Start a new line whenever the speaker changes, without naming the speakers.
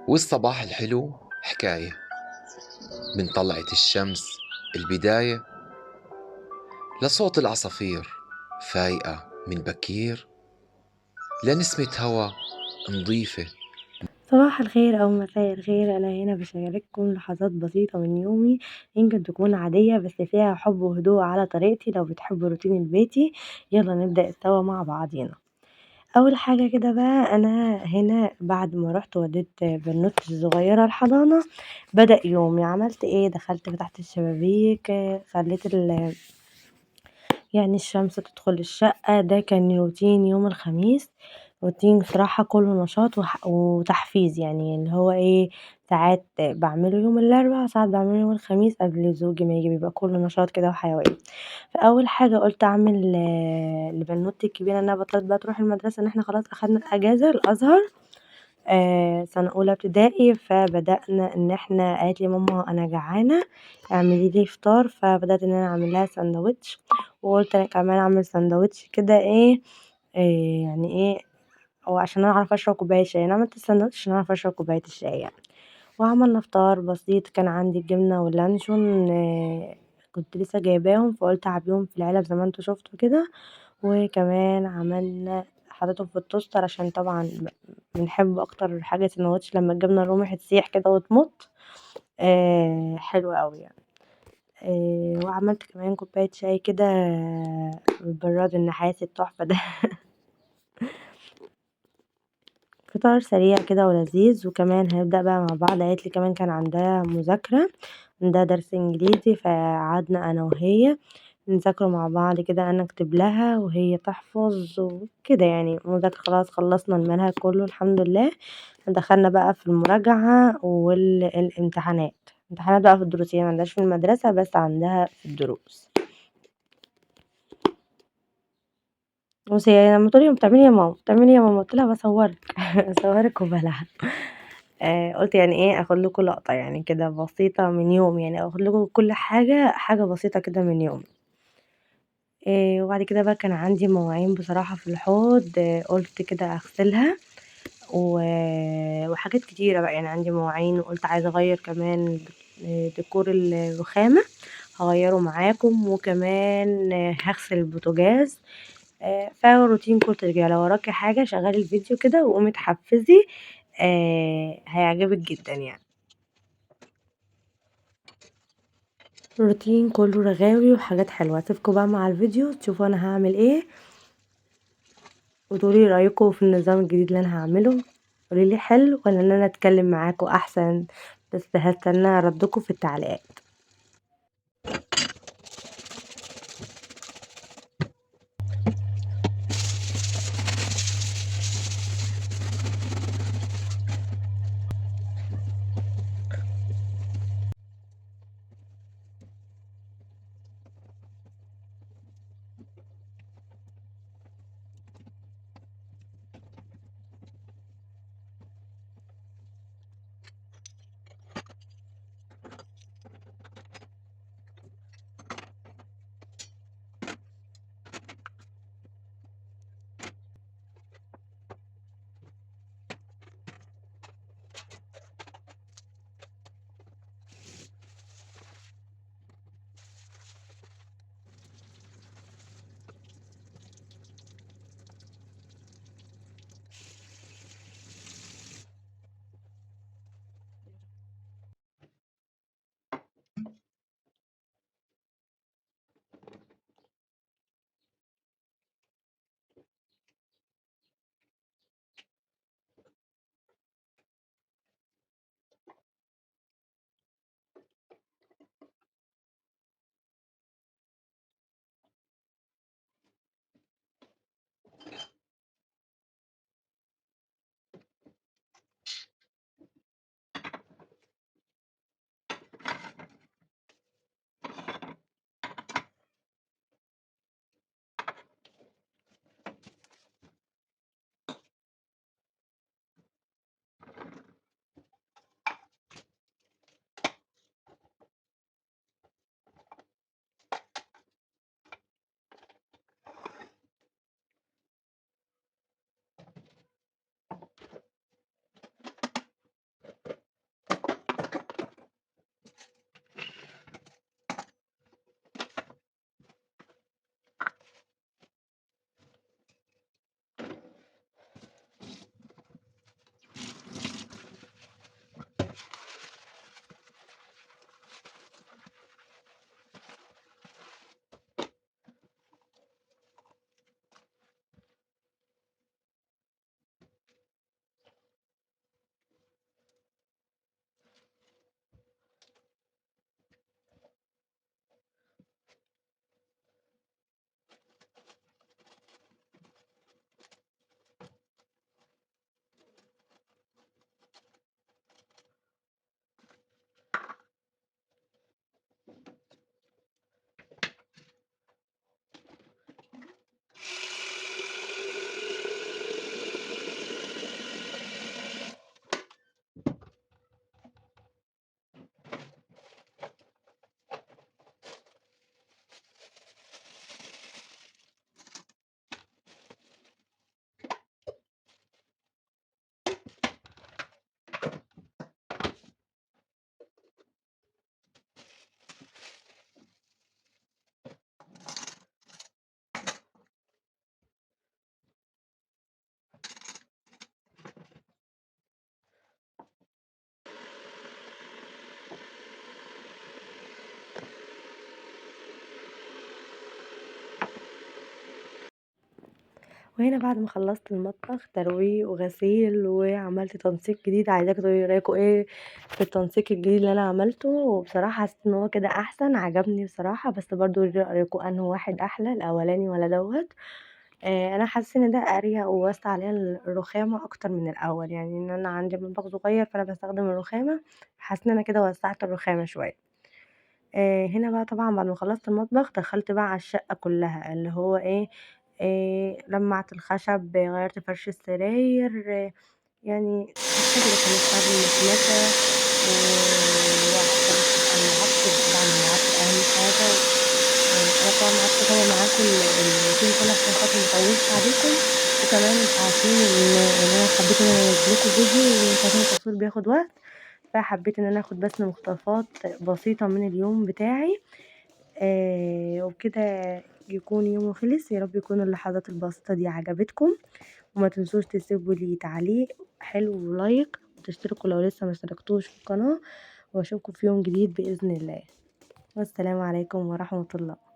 والصباح الحلو حكاية، من طلعة الشمس البداية لصوت العصافير فايقة من بكير، لنسمة هوا نظيفة.
صباح الخير أو مساء الخير، أنا هنا باشارككم لحظات بسيطة من يومي يمكن تكون عادية بس فيها حب وهدوء على طريقتي. لو بتحبوا الروتين البيتي يلا نبدأ سوا مع بعضينا. أول حاجة كده بقى، أنا هنا بعد ما رحت وديت بنوتي الصغيرة الحضانة بدأ يومي. عملت ايه؟ دخلت فتحت الشبابيك، خليت يعني الشمس تدخل الشقة. ده كان روتين يوم الخميس، روتين بصراحة كله نشاط وتحفيز، يعني اللي هو ايه، ساعات بعمله يوم الأربعاء ساعات بعمله يوم الخميس قبل زوجي ما يجي، بيبقى كله نشاط كده وحيوية. فأول حاجة قلت أعمل لبنوتي الكبيرة انها بطلت بقى تروح المدرسة، ان احنا خلاص أخدنا الأجازة الأزهر سنة أولى ابتدائي. فبدأنا إن إحنا، قالت لي: "ماما أنا جعانة اعملي لي فطار." فبدأت إن أنا أعمل لها ساندوتش، وقُلت أنا كمان أعمل ساندوتش كده إيه، يعني إيه، هو عشان أنا أعرف أشرب كوباية شاي. أنا عملت الساندوتش عشان أعرف أشرب كوباية الشاي يعني. وعملنا فطار بسيط، كان عندي الجبنة واللانشون كنت لسه جايباهم، فقُلت أعبيهم في العلب زي ما أنتم شُفتوا كده. وكمان عملنا حطيتهم في التوستر عشان طبعًا بنحب أكتر حاجة الساندوتش لمّا الجبنة الرومي تسيح كده وتمُط، حلو أوي يعني. وعملت كمان كوباية شاي كده بالبراد النحاسي التحفة ده. فطار سريع كده ولذيذ، وكمان هنبدأ بقى مع بعض. قالت لي كمان كان عندها مذاكرة، عندها درس إنجليزي، فقعدنا أنا وهي نذاكره مع بعض كده، أنا أكتب لها وهي تحفظ وكده يعني. مذاكرة خلاص خلصنا المنهج كله الحمد لله. دخلنا بقى في المراجعة والامتحانات. امتحانات بقى في الدروس، هي معندهاش في المدرسة بس عندها في الدروس. بُصّي، هي لمّا تقول لي: "بتعملي إيه يا ماما، بتعملي إيه يا ماما؟" قُلت لها: "باصوّرِك." باصوّرِك وبالعب. قُلت يعني إيه، آخُد لكم لقطة يعني كده بسيطة من يومي، يعني آخُد لكم كل حاجة، حاجة بسيطة كده من يومي. وبعد كده بقى كان عندي مواعين بصراحة في الحوض، قُلت كده أغسلها و وحاجات كتيرة بقى، يعني عندي مواعين وقُلت عايزة أغيّر كمان ديكور الرخامة، هاغيّره معاكم، وكمان هاغسل البوتاجاز. فروتين كل رجالة. لو وراكِ حاجة شغّلي الفيديو كده وقومي اتحفّزي، هيعجبِك جدًا يعني. روتين كلّه رغاوي وحاجات حلوة. هاسيبكم بقى مع الفيديو تشوفوا أنا هاعمل إيه، وتقولوا لي رأيكم في النظام الجديد اللي أنا هاعمله. قولوا لي حلو والّا إن أنا أتكلّم معاكم أحسن؟ بس هاستنى ردكم في التعليقات. وهنا بعد ما خلصت المطبخ ترويق وغسيل وعملت تنسيق جديد، عايزاكم تقولوا لي رايكم ايه في التنسيق الجديد اللي انا عملته، وبصراحه حسيت ان هو كده احسن، عجبني بصراحه. بس برضو قولوا لي رايكم انه واحد احلى، الاولاني ولا دوت. انا حاسه ان ده اريح وواسع عليا الرخامه اكتر من الاول، يعني ان انا عندي مطبخ صغير فانا بستخدم الرخامه، حاسه ان انا كده وسعت الرخامه شويه. هنا بقى طبعًا بعد ما خلّصت المطبخ دخلت بقى على الشقة كلّها، اللي هو إيه، لمّعت الخشب، غيّرت فرش السراير، يعني الحاجات اللي كانت بعد المكنسة، وقعدت أرص بقى المعطر، طبعًا المعطر أهم حاجة. أنا طبعًا قعدت أتابع معاكم الroutine كله عشان خاطر ما اطوّلش عليكم، وكمان أنتم عارفين إن أنا حبيت إن أنا انزّل لكم فيديو، وأنتم عارفين التصوير بياخد وقت، فحبيت إن أنا آخد بس مقتطفات بسيطة من اليوم بتاعي. وبكده يكون يومي خلص. يا رب يكون اللحظات البسيطة دي عجبتكم، وما تنسوش تسيبوا لي تعليق حلو ولايك، وتشتركوا لو لسه ما اشتركتوش في القناة، واشوفكم في يوم جديد بإذن الله. والسلام عليكم ورحمة الله.